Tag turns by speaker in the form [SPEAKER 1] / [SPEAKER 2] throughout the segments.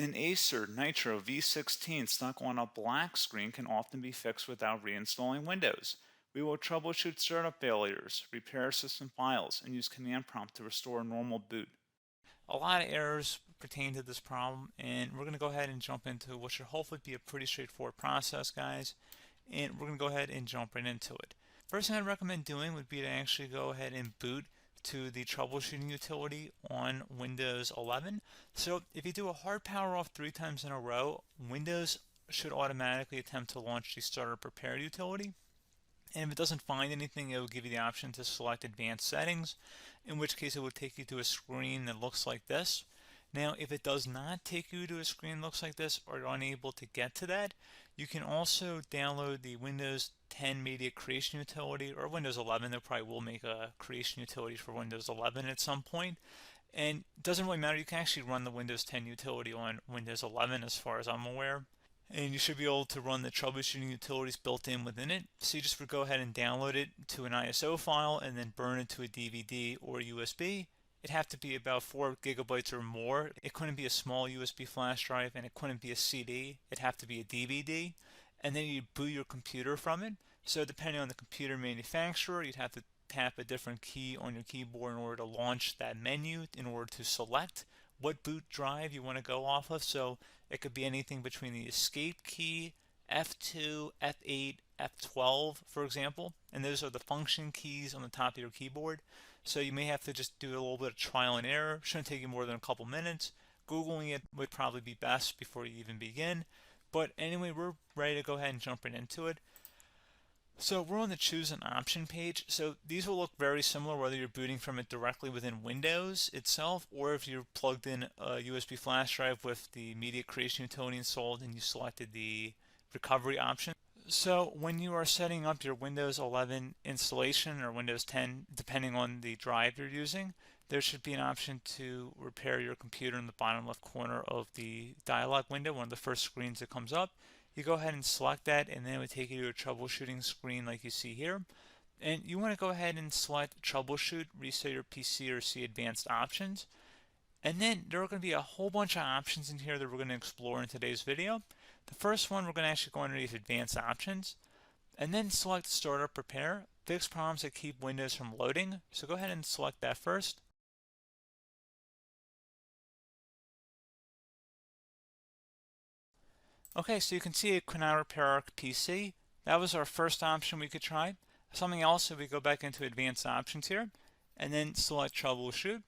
[SPEAKER 1] An Acer Nitro V16 stuck on a black screen can often be fixed without reinstalling Windows. We will troubleshoot startup failures, repair system files, and use Command Prompt to restore normal boot.
[SPEAKER 2] A lot of errors pertain to this problem, and we're going to go ahead and jump into what should hopefully be a pretty straightforward process, guys. And we're going to go ahead and jump right into it. First thing I'd recommend doing would be to actually go ahead and boot to the troubleshooting utility on Windows 11. So if you do a hard power off 3 times in a row, Windows should automatically attempt to launch the startup prepared utility. And if it doesn't find anything, it will give you the option to select advanced settings, in which case it will take you to a screen that looks like this. Now, if it does not take you to a screen that looks like this, or you're unable to get to that, you can also download the Windows 10 Media Creation Utility, or Windows 11. They probably will make a creation utility for Windows 11 at some point. And it doesn't really matter, you can actually run the Windows 10 utility on Windows 11 as far as I'm aware. And you should be able to run the troubleshooting utilities built in within it. So you just would go ahead and download it to an ISO file and then burn it to a DVD or USB. It'd have to be about 4 gigabytes or more. It couldn't be a small USB flash drive, and it couldn't be a CD. It'd have to be a DVD. And then you'd boot your computer from it. So depending on the computer manufacturer, you'd have to tap a different key on your keyboard in order to launch that menu, in order to select what boot drive you want to go off of. So it could be anything between the escape key, F2, F8, F12, for example. And those are the function keys on the top of your keyboard. So you may have to just do a little bit of trial and error. Shouldn't take you more than a couple minutes. Googling it would probably be best before you even begin. But anyway, we're ready to go ahead and jump right into it. So we're on the choose an option page. So these will look very similar whether you're booting from it directly within Windows itself, or if you're plugged in a USB flash drive with the media creation utility installed and you selected the recovery option. So when you are setting up your Windows 11 installation or Windows 10, depending on the drive you're using, there should be an option to repair your computer in the bottom left corner of the dialog window, one of the first screens that comes up. You go ahead and select that, and then it would take you to a troubleshooting screen like you see here. And you want to go ahead and select troubleshoot, reset your PC, or see advanced options. And then there are going to be a whole bunch of options in here that we're going to explore in today's video. The first one, we're going to actually go underneath advanced options, and then select startup repair, fix problems that keep Windows from loading. So go ahead and select that first. Okay, so you can see it could now repair our PC. That was our first option we could try. Something else, if we go back into advanced options here, and then select troubleshoot,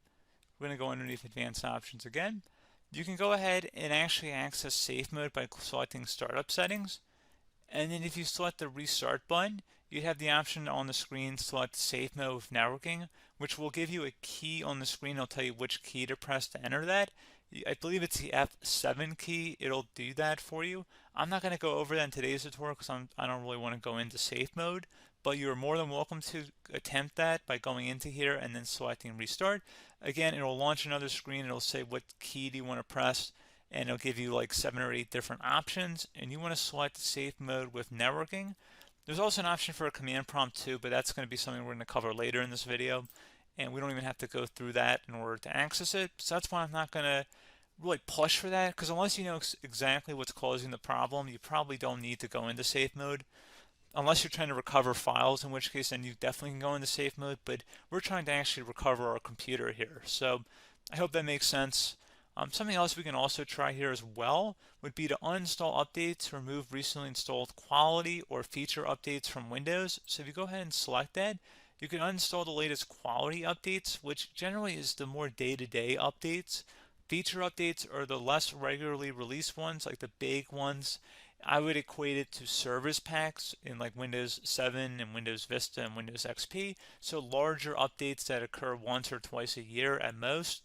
[SPEAKER 2] we're going to go underneath advanced options again. You can go ahead and actually access safe mode by selecting startup settings. And then if you select the restart button, you have the option on the screen, select safe mode with networking, which will give you a key on the screen. It'll tell you which key to press to enter that. I believe it's the F7 key. It'll do that for you. I'm not going to go over that in today's tutorial because I don't really want to go into safe mode, but you're more than welcome to attempt that by going into here and then selecting restart. Again, it'll launch another screen. It'll say what key do you want to press, and it'll give you like 7 or 8 different options, and you want to select safe mode with networking. There's also an option for a command prompt too, but that's going to be something we're going to cover later in this video, and we don't even have to go through that in order to access it. So that's why I'm not going to really push for that, because unless you know exactly what's causing the problem, you probably don't need to go into safe mode. Unless you're trying to recover files, in which case then you definitely can go into safe mode, but we're trying to actually recover our computer here. So I hope that makes sense. Something else we can also try here as well would be to uninstall updates, remove recently installed quality or feature updates from Windows. So if you go ahead and select that, you can uninstall the latest quality updates, which generally is the more day-to-day updates. Feature updates are the less regularly released ones, like the big ones. I would equate it to service packs in like Windows 7 and Windows Vista and Windows XP. So larger updates that occur once or twice a year at most.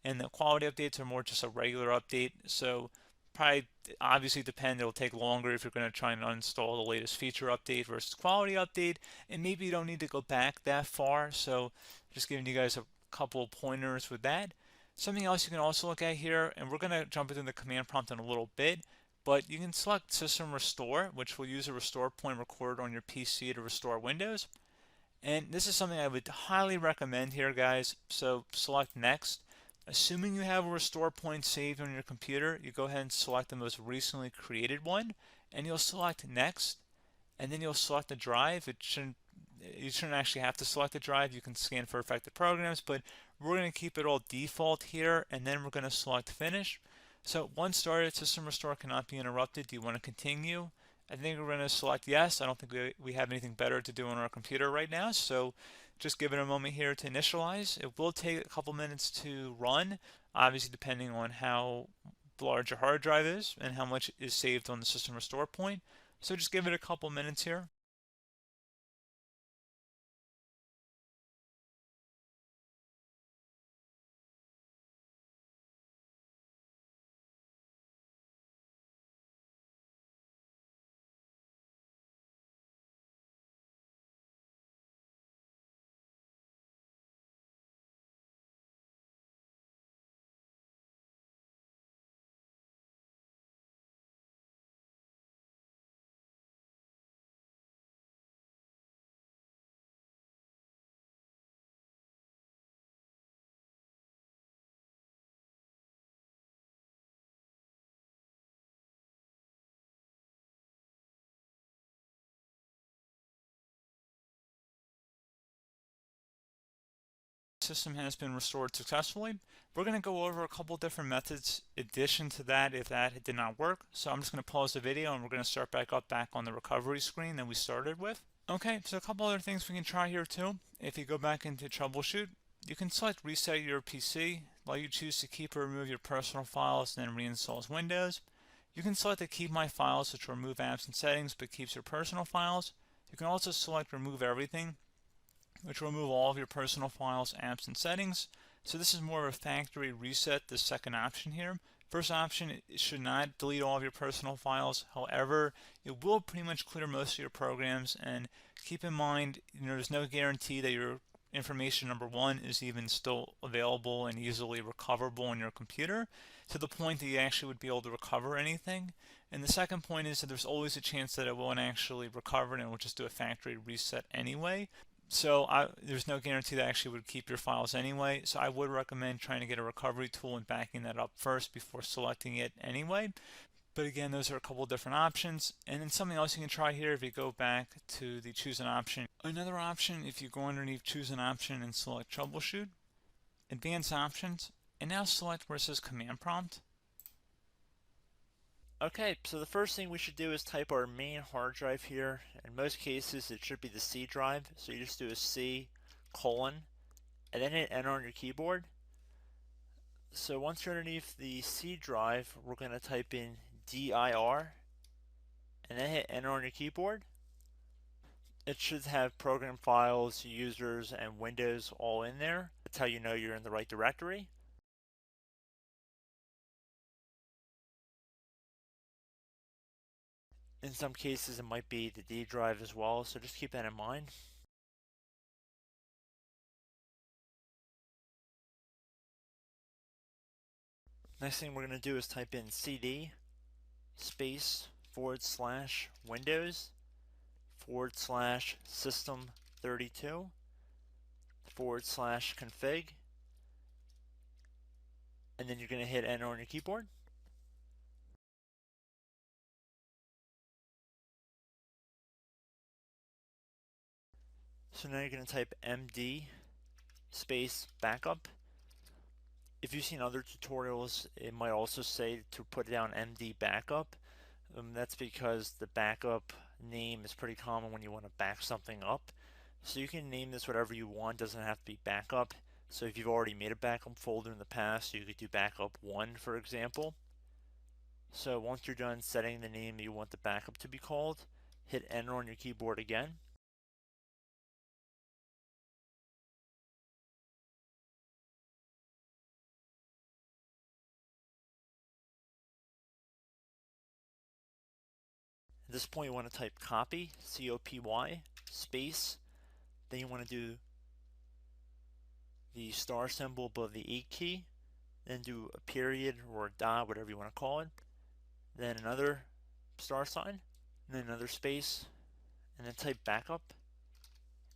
[SPEAKER 2] And the quality updates are more just a regular update. So probably obviously depend, it'll take longer if you're going to try and uninstall the latest feature update versus quality update. And maybe you don't need to go back that far. So just giving you guys a couple of pointers with that. Something else you can also look at here, and we're going to jump into the command prompt in a little bit, but you can select System Restore, which will use a restore point recorded on your PC to restore Windows. And this is something I would highly recommend here, guys. So select Next. Assuming you have a restore point saved on your computer, you go ahead and select the most recently created one, and you'll select next, and then you'll select the drive. You shouldn't actually have to select the drive. You can scan for affected programs, but we're going to keep it all default here, and then we're going to select finish. So once started, system restore cannot be interrupted. Do you want to continue? I think we're going to select yes. I don't think we have anything better to do on our computer right now, so just give it a moment here to initialize. It will take a couple minutes to run, obviously depending on how large your hard drive is and how much is saved on the system restore point. So just give it a couple minutes here. System has been restored successfully. We're going to go over a couple different methods in addition to that if that did not work. So I'm just going to pause the video and we're going to start back on the recovery screen that we started with. Okay, so a couple other things we can try here too. If you go back into troubleshoot, you can select reset your PC, while you choose to keep or remove your personal files and then reinstalls Windows. You can select to keep my files, which will remove apps and settings but keeps your personal files. You can also select remove everything, which will remove all of your personal files, apps, and settings. So this is more of a factory reset, the second option here. First option, it should not delete all of your personal files. However, it will pretty much clear most of your programs. And keep in mind, there's no guarantee that your information, number one, is even still available and easily recoverable on your computer to the point that you actually would be able to recover anything. And the second point is that there's always a chance that it won't actually recover and it will just do a factory reset anyway. So there's no guarantee that actually would keep your files anyway. So I would recommend trying to get a recovery tool and backing that up first before selecting it anyway. But again, those are a couple different options. And then something else you can try here if you go back to the choose an option. Another option, if you go underneath choose an option and select troubleshoot, advanced options, and now select where it says command prompt.
[SPEAKER 3] Okay, so the first thing we should do is type our main hard drive here. In most cases, it should be the C drive. So you just do a C colon and then hit enter on your keyboard. So once you're underneath the C drive, we're going to type in dir and then hit enter on your keyboard. It should have program files, users, and Windows all in there. That's how you know you're in the right directory. In some cases, it might be the D drive as well, so just keep that in mind. Next thing we're going to do is type in cd space / Windows / system 32 / config, and then you're going to hit enter on your keyboard. So now you're going to type md space backup. If you've seen other tutorials, it might also say to put down md backup. That's because the backup name is pretty common when you want to back something up. So you can name this whatever you want, doesn't have to be backup. So if you've already made a backup folder in the past, you could do backup 1, for example. So once you're done setting the name you want the backup to be called, hit enter on your keyboard again. At this point, you want to type copy, C-O-P-Y, space. Then you want to do the star symbol above the 8 key. Then do a period or a dot, whatever you want to call it. Then another star sign, and then another space, and then type backup.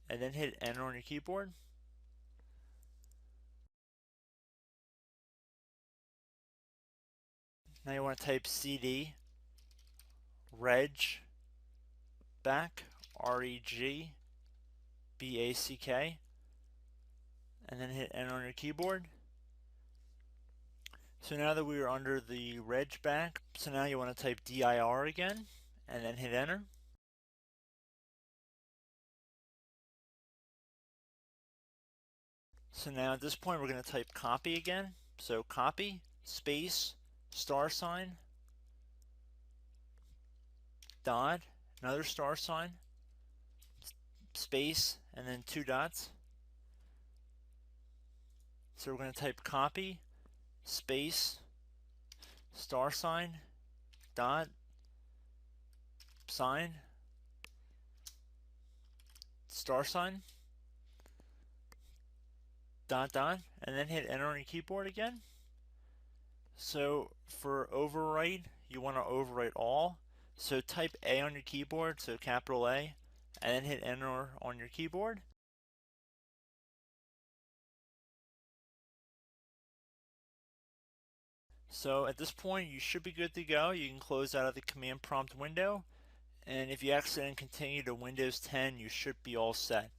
[SPEAKER 3] And then hit enter on your keyboard. Now you want to type cd reg back, REG BACK, and then hit enter on your keyboard. So now that we are under the reg back, so now you want to type dir again and then hit enter. So now at this point we're going to type copy again. So copy space $, dot, another $, space, and then 2 dots. So we're going to type copy space $, dot, sign, $, dot dot, and then hit enter on your keyboard again. So for overwrite, you want to overwrite all. So type A on your keyboard, so capital A, and then hit enter on your keyboard. So at this point you should be good to go. You can close out of the command prompt window, and if you accidentally continue to Windows 10, you should be all set.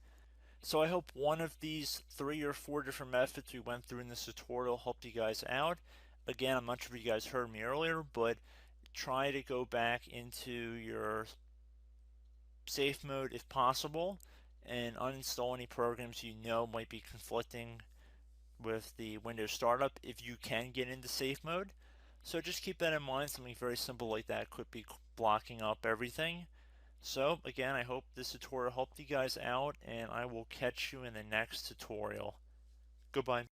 [SPEAKER 3] So I hope one of these 3 or 4 different methods we went through in this tutorial helped you guys out. Again, I'm not sure if you guys heard me earlier, but try to go back into your safe mode if possible and uninstall any programs you know might be conflicting with the Windows startup if you can get into safe mode. So just keep that in mind. Something very simple like that could be blocking up everything. So again, I hope this tutorial helped you guys out, and I will catch you in the next tutorial. Goodbye.